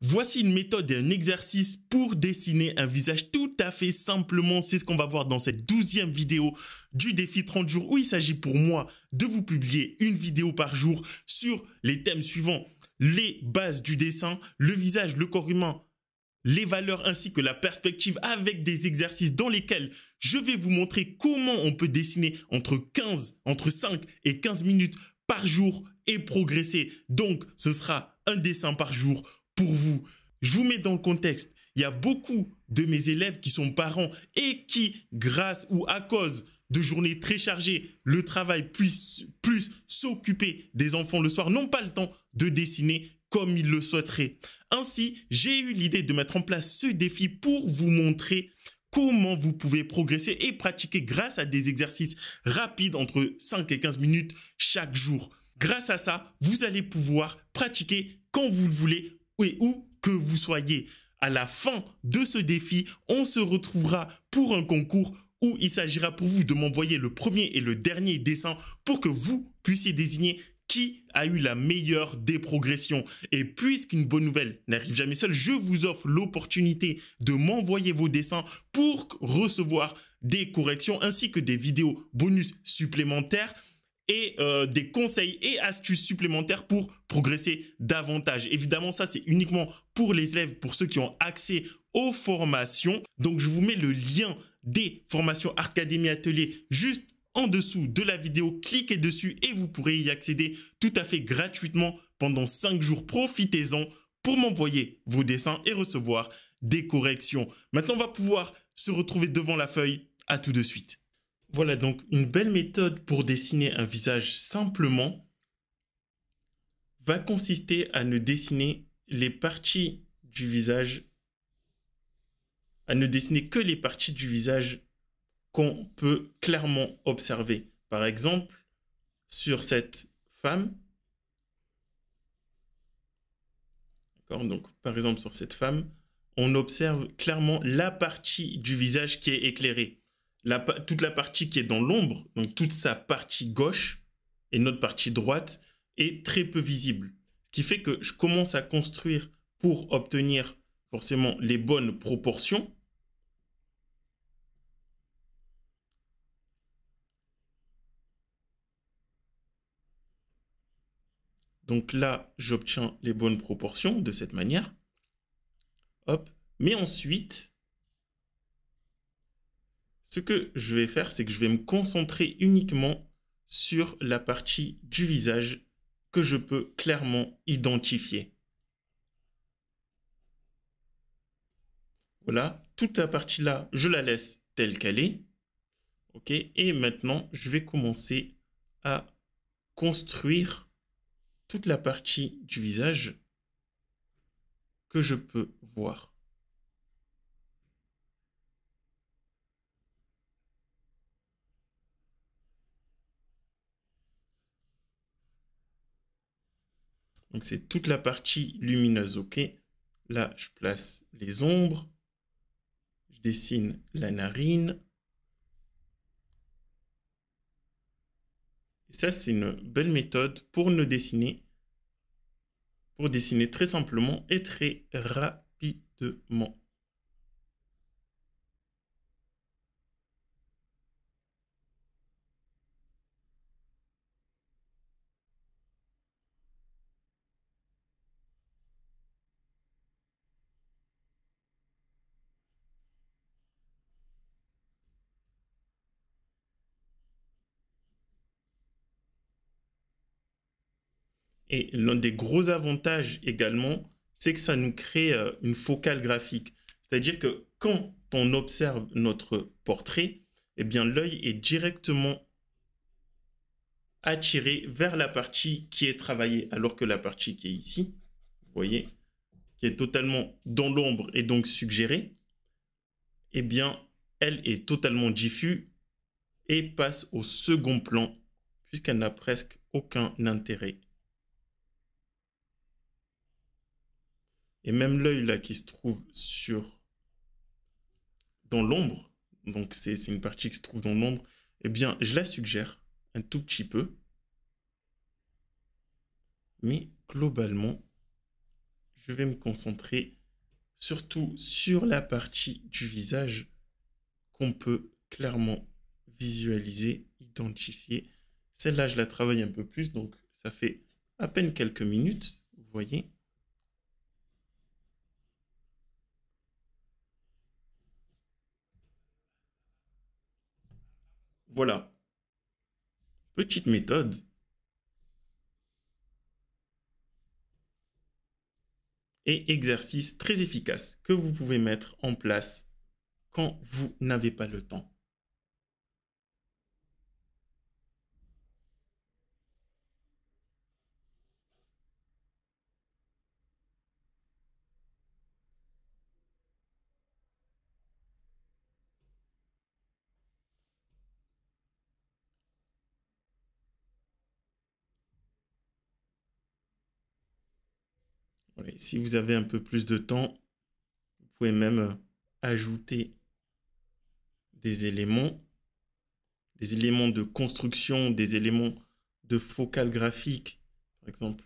Voici une méthode et un exercice pour dessiner un visage tout à fait simplement. C'est ce qu'on va voir dans cette 12e vidéo du défi 30 jours où il s'agit pour moi de vous publier une vidéo par jour sur les thèmes suivants: les bases du dessin, le visage, le corps humain, les valeurs ainsi que la perspective, avec des exercices dans lesquels je vais vous montrer comment on peut dessiner entre 5 et 15 minutes par jour et progresser. Donc, ce sera un dessin par jour pour vous. Je vous mets dans le contexte. Il y a beaucoup de mes élèves qui sont parents et qui, grâce ou à cause de journées très chargées, le travail plus s'occuper des enfants le soir, n'ont pas le temps de dessiner comme ils le souhaiteraient. Ainsi, j'ai eu l'idée de mettre en place ce défi pour vous montrer comment vous pouvez progresser et pratiquer grâce à des exercices rapides entre 5 et 15 minutes chaque jour. Grâce à ça, vous allez pouvoir pratiquer quand vous le voulez et où que vous soyez. À la fin de ce défi, on se retrouvera pour un concours où il s'agira pour vous de m'envoyer le premier et le dernier dessin pour que vous puissiez désigner qui a eu la meilleure des progressions. Et puisqu'une bonne nouvelle n'arrive jamais seule, je vous offre l'opportunité de m'envoyer vos dessins pour recevoir des corrections ainsi que des vidéos bonus supplémentaires et des conseils et astuces supplémentaires pour progresser davantage. Évidemment, ça, c'est uniquement pour les élèves, pour ceux qui ont accès aux formations. Donc, je vous mets le lien des formations Arcademy Atelier juste en dessous de la vidéo. Cliquez dessus et vous pourrez y accéder tout à fait gratuitement pendant 5 jours. Profitez-en pour m'envoyer vos dessins et recevoir des corrections. Maintenant, on va pouvoir se retrouver devant la feuille. À tout de suite. Voilà donc une belle méthode pour dessiner un visage simplement va consister à ne dessiner les parties du visage, à ne dessiner que les parties du visage qu'on peut clairement observer. Par exemple, sur cette femme, donc par exemple sur cette femme, on observe clairement la partie du visage qui est éclairée. Toute la partie qui est dans l'ombre, donc toute sa partie gauche et notre partie droite, est très peu visible. Ce qui fait que je commence à construire pour obtenir forcément les bonnes proportions. Donc là, j'obtiens les bonnes proportions de cette manière. Hop. Mais ensuite, ce que je vais faire, c'est que je vais me concentrer uniquement sur la partie du visage que je peux clairement identifier. Voilà, toute la partie-là, je la laisse telle qu'elle est. OK, et maintenant, je vais commencer à construire toute la partie du visage que je peux voir. Donc, c'est toute la partie lumineuse, OK? Là, je place les ombres. Je dessine la narine. Et ça, c'est une belle méthode pour dessiner très simplement et très rapidement. Et l'un des gros avantages également, c'est que ça nous crée une focale graphique. C'est-à-dire que quand on observe notre portrait, eh bien l'œil est directement attiré vers la partie qui est travaillée, alors que la partie qui est ici, vous voyez, qui est totalement dans l'ombre et donc suggérée, eh bien, elle est totalement diffuse et passe au second plan, puisqu'elle n'a presque aucun intérêt. Et même l'œil là qui se trouve dans l'ombre, donc c'est une partie qui se trouve dans l'ombre, eh bien je la suggère un tout petit peu. Mais globalement, je vais me concentrer surtout sur la partie du visage qu'on peut clairement visualiser, identifier. Celle-là, je la travaille un peu plus, donc ça fait à peine quelques minutes, vous voyez. Voilà, petite méthode. Et exercice très efficace que vous pouvez mettre en place quand vous n'avez pas le temps. Ouais, si vous avez un peu plus de temps, vous pouvez même ajouter des éléments de construction, des éléments de focal graphique. Par exemple,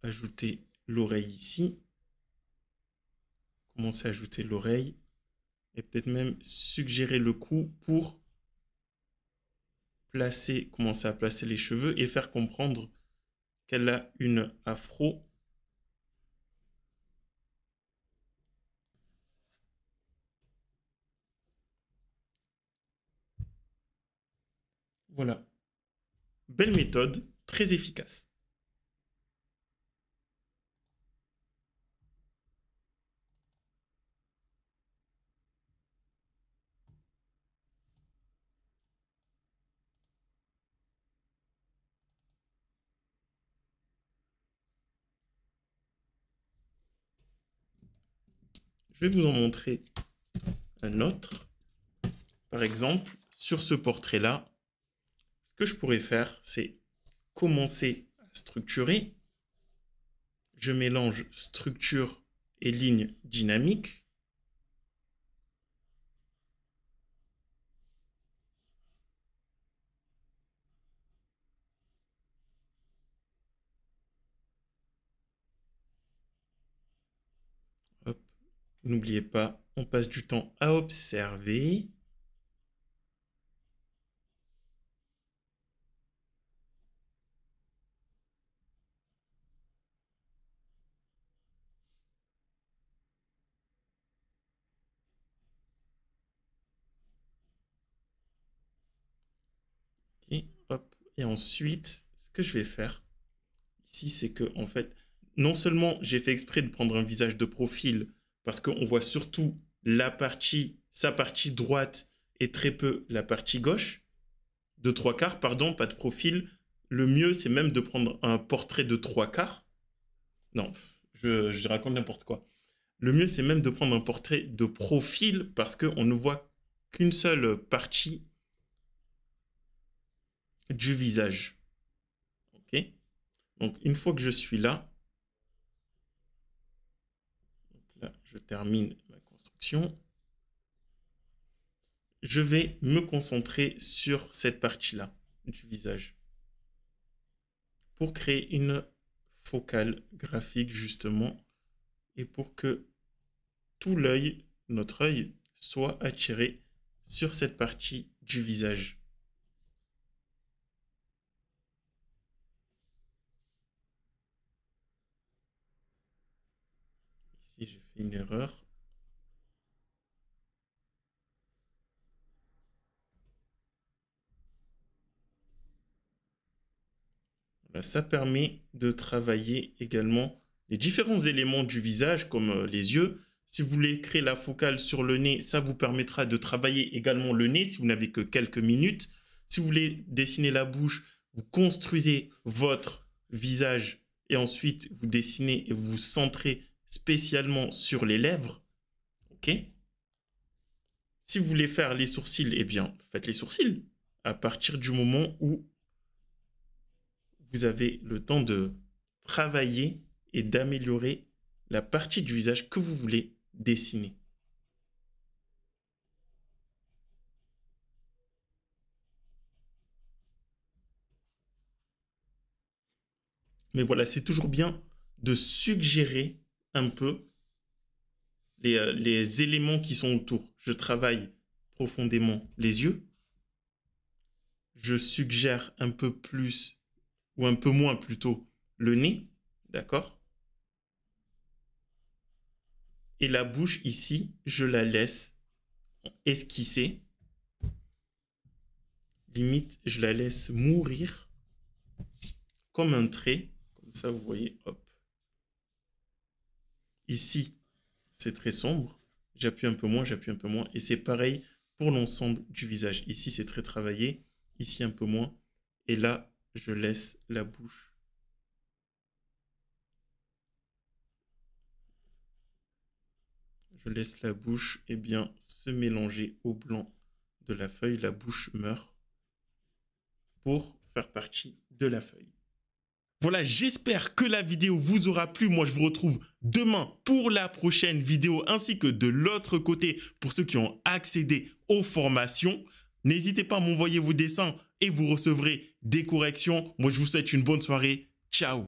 ajouter l'oreille ici. Commencer à ajouter l'oreille. Et peut-être même suggérer le cou pour commencer à placer les cheveux et faire comprendre qu'elle a une afro. Voilà. Belle méthode, très efficace. Je vais vous en montrer un autre. Par exemple, sur ce portrait-là, ce que je pourrais faire, c'est commencer à structurer. Je mélange structure et ligne dynamique. N'oubliez pas, on passe du temps à observer. Et, hop. Et ensuite, ce que je vais faire ici, c'est que, en fait, non seulement j'ai fait exprès de prendre un visage de profil, parce qu'on voit surtout sa partie droite et très peu la partie gauche, de trois quarts, pardon, pas de profil. Le mieux, c'est même de prendre un portrait de trois quarts. Non, je raconte n'importe quoi. Le mieux, c'est même de prendre un portrait de profil parce qu'on ne voit qu'une seule partie du visage. Ok. Donc, une fois que je suis là, je termine ma construction. Je vais me concentrer sur cette partie-là du visage pour créer une focale graphique justement et pour que tout l'œil, notre œil, soit attiré sur cette partie du visage. Ici, j'ai fait une erreur. Voilà, ça permet de travailler également les différents éléments du visage, comme les yeux. Si vous voulez créer la focale sur le nez, ça vous permettra de travailler également le nez si vous n'avez que quelques minutes. Si vous voulez dessiner la bouche, vous construisez votre visage et ensuite vous dessinez et vous centrez spécialement sur les lèvres. Ok? Si vous voulez faire les sourcils, eh bien, faites les sourcils à partir du moment où vous avez le temps de travailler et d'améliorer la partie du visage que vous voulez dessiner. Mais voilà, c'est toujours bien de suggérer un peu les éléments qui sont autour. Je travaille profondément les yeux. Je suggère un peu plus, ou un peu moins plutôt, le nez, d'accord? Et la bouche ici, je la laisse esquisser. Limite, je la laisse mourir comme un trait. Comme ça, vous voyez, hop. Ici, c'est très sombre. J'appuie un peu moins, j'appuie un peu moins. Et c'est pareil pour l'ensemble du visage. Ici, c'est très travaillé. Ici, un peu moins. Et là, je laisse la bouche. Je laisse la bouche bien, se mélanger au blanc de la feuille. La bouche meurt pour faire partie de la feuille. Voilà, j'espère que la vidéo vous aura plu. Moi, je vous retrouve demain pour la prochaine vidéo, ainsi que de l'autre côté pour ceux qui ont accédé aux formations. N'hésitez pas à m'envoyer vos dessins et vous recevrez des corrections. Moi, je vous souhaite une bonne soirée. Ciao!